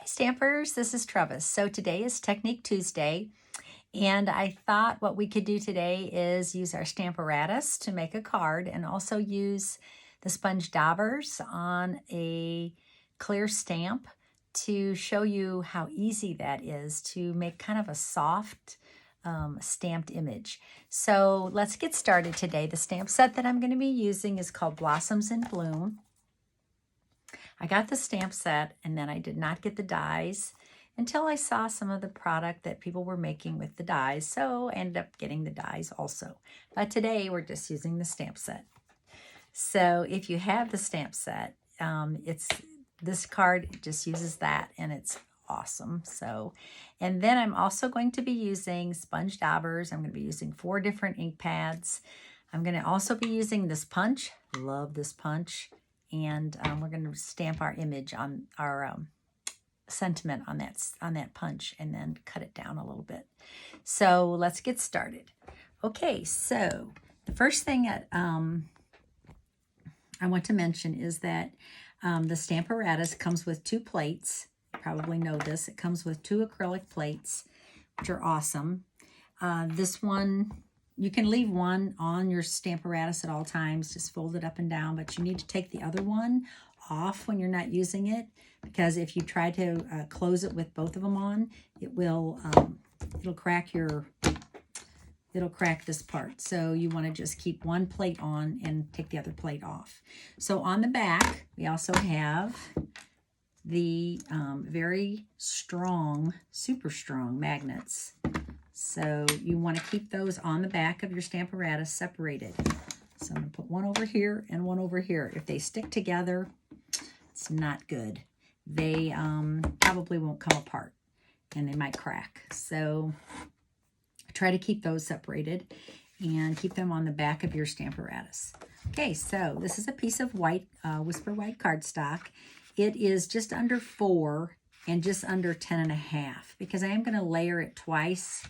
Stampers, this is Trevis. So today is Technique Tuesday, and I thought what we could do today is use our Stamparatus to make a card and also use the sponge daubers on a clear stamp to show you how easy that is to make kind of a soft stamped image. So let's get started today. The stamp set that I'm going to be using is called Blossoms in Bloom. I got the stamp set and then I did not get the dies until I saw some of the product that people were making with the dies. So I ended up getting the dies also. But today we're just using the stamp set. So if you have the stamp set, this card just uses that and it's awesome. So, and then I'm also going to be using sponge daubers. I'm going to be using 4 different ink pads. I'm going to also be using this punch. Love this punch. And we're going to stamp our image on our sentiment on that punch and then cut it down a little bit. So let's get started. Okay, so the first thing that I want to mention is that the Stamparatus comes with 2 plates. You probably know this. It comes with 2 acrylic plates, which are awesome. This one, you can leave one on your Stamparatus at all times, just fold it up and down, but you need to take the other one off when you're not using it, because if you try to close it with both of them on, it will, it'll crack this part. So you want to just keep one plate on and take the other plate off. So on the back, we also have the very strong, super strong magnets. So you want to keep those on the back of your Stamparatus separated. So I'm going to put one over here and one over here. If they stick together, it's not good. They probably won't come apart and they might crack. So try to keep those separated and keep them on the back of your Stamparatus. Okay, so this is a piece of white, Whisper White cardstock. It is just under 4 and just under 10.5 because I am going to layer it twice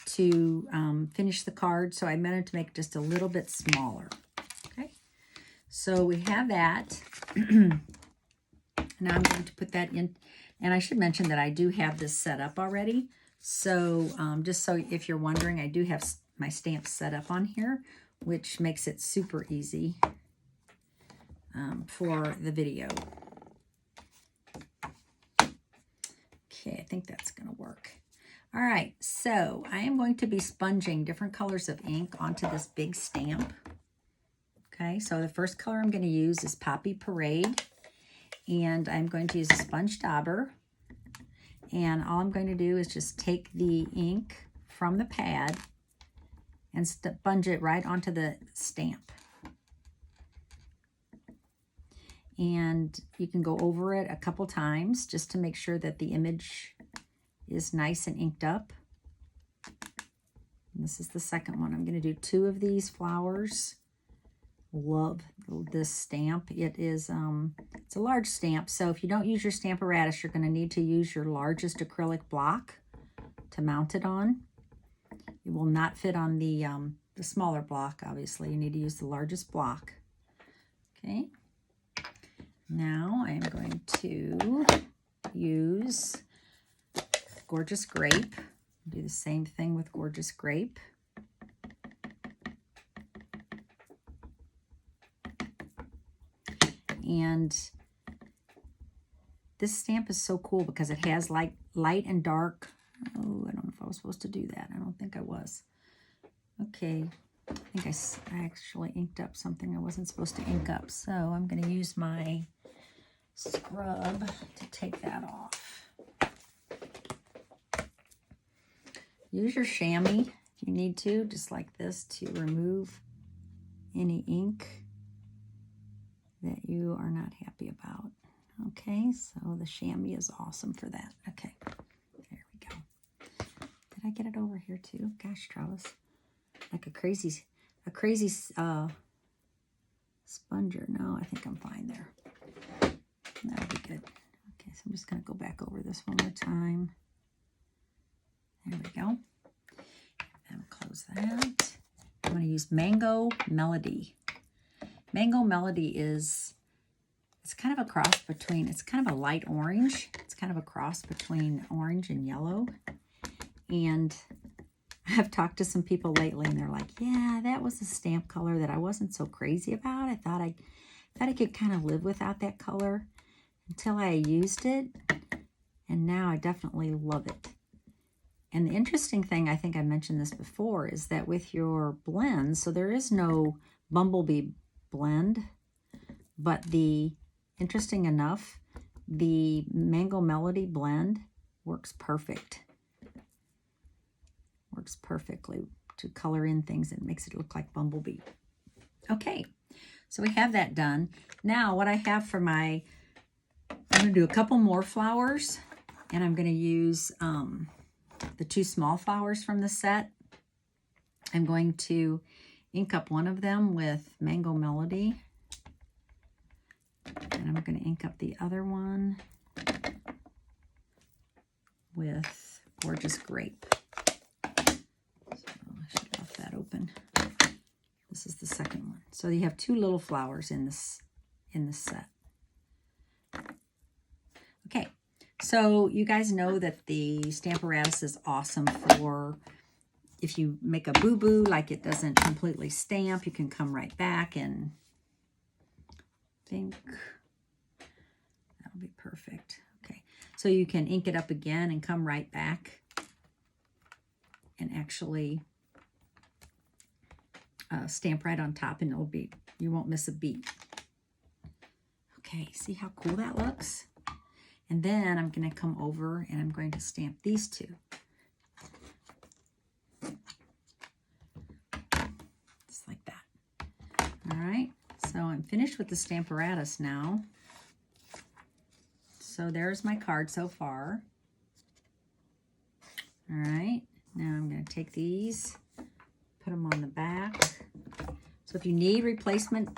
to finish the card, so I meant it to make just a little bit smaller. Okay, so we have that. Now I'm going to put that in, and I should mention that I do have this set up already. So just so if you're wondering, I do have my stamps set up on here, which makes it super easy for the video. Okay, I think that's going to work. All right, so I am going to be sponging different colors of ink onto this big stamp. Okay, so the first color I'm going to use is Poppy Parade, and I'm going to use a sponge dauber. And all I'm going to do is just take the ink from the pad and sponge it right onto the stamp. And you can go over it a couple times just to make sure that the image is nice and inked up. And this is the second one. I'm going to do 2 of these flowers. Love this stamp. It is it's a large stamp, so if you don't use your Stamparatus, you're going to need to use your largest acrylic block to mount it on. It will not fit on the smaller block, obviously. You need to use the largest block. Okay. Now I am going to use Gorgeous Grape. Do the same thing with Gorgeous Grape. And this stamp is so cool because it has light and dark. Oh, I don't know if I was supposed to do that. I don't think I was. Okay, I think I actually inked up something I wasn't supposed to ink up. So I'm going to use my scrub to take that off. Use your chamois if you need to, just like this, to remove any ink that you are not happy about. Okay, so the chamois is awesome for that. Okay, there we go. Did I get it over here too? Gosh, Travis, like a crazy sponger. No, I think I'm fine there. That'll be good. Okay, so I'm just going to go back over this one more time. There we go. And close that. I'm going to use Mango Melody. Mango Melody is It's kind of a cross between, it's kind of a light orange. It's kind of a cross between orange and yellow. And I've talked to some people lately and they're like, yeah, that was a stamp color that I wasn't so crazy about. I thought I could kind of live without that color until I used it. And now I definitely love it. And the interesting thing, I think I mentioned this before, is that with your blends, so there is no Bumblebee blend, but interesting enough, the Mango Melody blend works perfect. Works perfectly to color in things and makes it look like Bumblebee. Okay, so we have that done. Now what I have for I'm going to do a couple more flowers, and I'm going to use the 2 small flowers from the set. I'm going to ink up one of them with Mango Melody, and I'm going to ink up the other one with Gorgeous Grape. I should have left that open. This is the second one. So you have 2 little flowers in this set. Okay, so you guys know that the Stamparatus is awesome for if you make a boo-boo, like it doesn't completely stamp, you can come right back and think that'll be perfect. Okay, so you can ink it up again and come right back and actually stamp right on top, and you won't miss a beat. Okay, see how cool that looks? And then I'm going to come over and I'm going to stamp these 2. Just like that. All right, so I'm finished with the Stamparatus now. So there's my card so far. All right, now I'm going to take these, put them on the back. So if you need replacement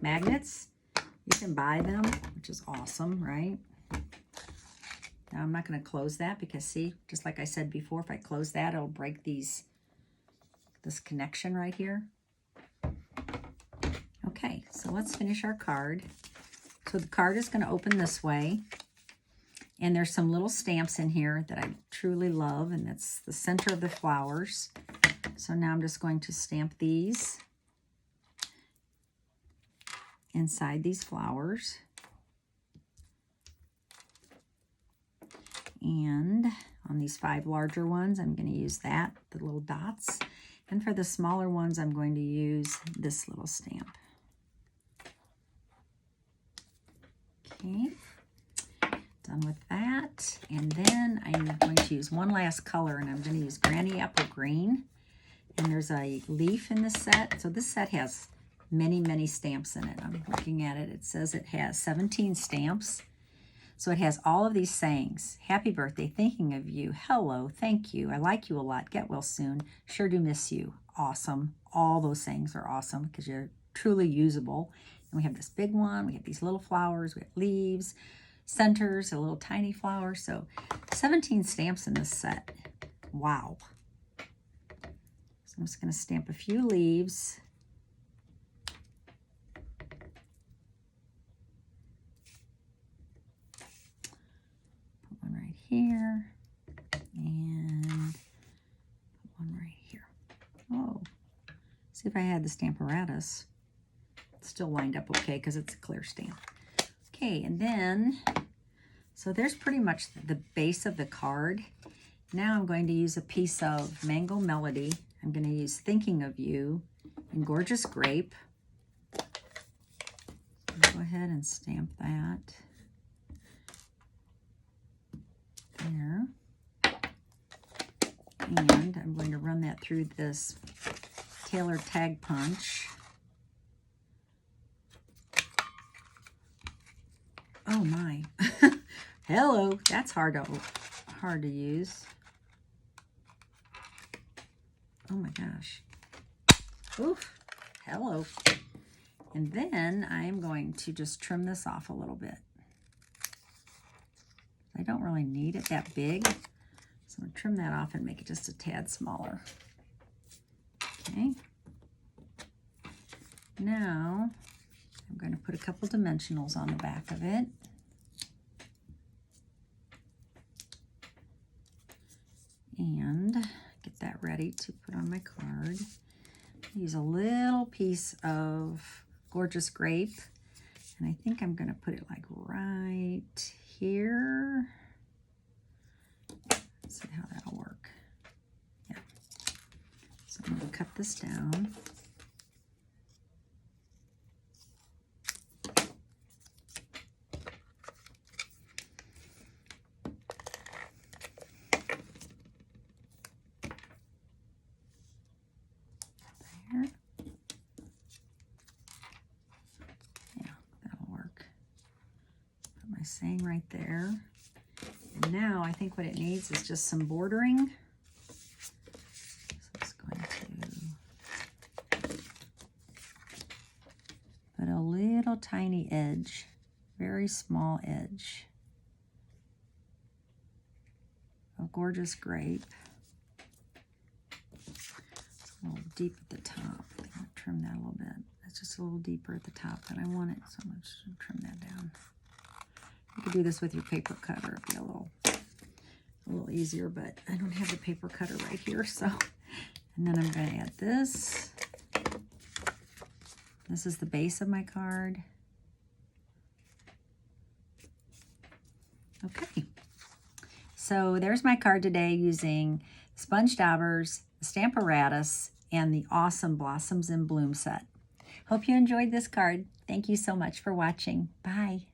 magnets, you can buy them, which is awesome, right? Now I'm not going to close that because, see, just like I said before, if I close that, it'll break this connection right here. Okay, so let's finish our card. So the card is going to open this way, and there's some little stamps in here that I truly love, and that's the center of the flowers. So now I'm just going to stamp these inside these flowers. And on these 5 larger ones, I'm going to use the little dots. And for the smaller ones, I'm going to use this little stamp. Okay, done with that. And then I'm going to use one last color, and I'm going to use Granny Apple Green. And there's a leaf in this set. So this set has many, many stamps in it. I'm looking at it. It says it has 17 stamps. So it has all of these sayings. Happy birthday, thinking of you. Hello, thank you. I like you a lot. Get well soon. Sure do miss you. Awesome. All those sayings are awesome because you're truly usable. And we have this big one. We have these little flowers. We have leaves, centers, a little tiny flower. So 17 stamps in this set. Wow. So I'm just going to stamp a few leaves. Here, and put one right here. Oh, see if I had the Stamparatus. It's still lined up okay because it's a clear stamp. Okay, and then, so there's pretty much the base of the card. Now I'm going to use a piece of Mango Melody. I'm going to use Thinking of You in Gorgeous Grape. Go ahead and stamp that. There. And I'm going to run that through this Taylor Tag Punch. Oh my. Hello. That's hard to use. Oh my gosh. Oof. Hello. And then I'm going to just trim this off a little bit. I don't really need it that big, so I'm going to trim that off and make it just a tad smaller. Okay. Now, I'm going to put a couple dimensionals on the back of it. And get that ready to put on my card. Use a little piece of Gorgeous Grape, and I think I'm going to put it like right here. Let's see how that'll work. Yeah. So I'm going to cut this down. Saying right there. And now I think what it needs is just some bordering. So it's going to put a little tiny edge, very small edge of Gorgeous Grape. It's a little deep at the top. I think I'll trim that a little bit. It's just a little deeper at the top than I want it, so I'm going to trim that down. You could do this with your paper cutter. It'd be a little easier, but I don't have the paper cutter right here, so. And then I'm going to add this. This is the base of my card. Okay. So there's my card today using sponge daubers, Stamparatus, and the awesome Blossoms in Bloom set. Hope you enjoyed this card. Thank you so much for watching. Bye.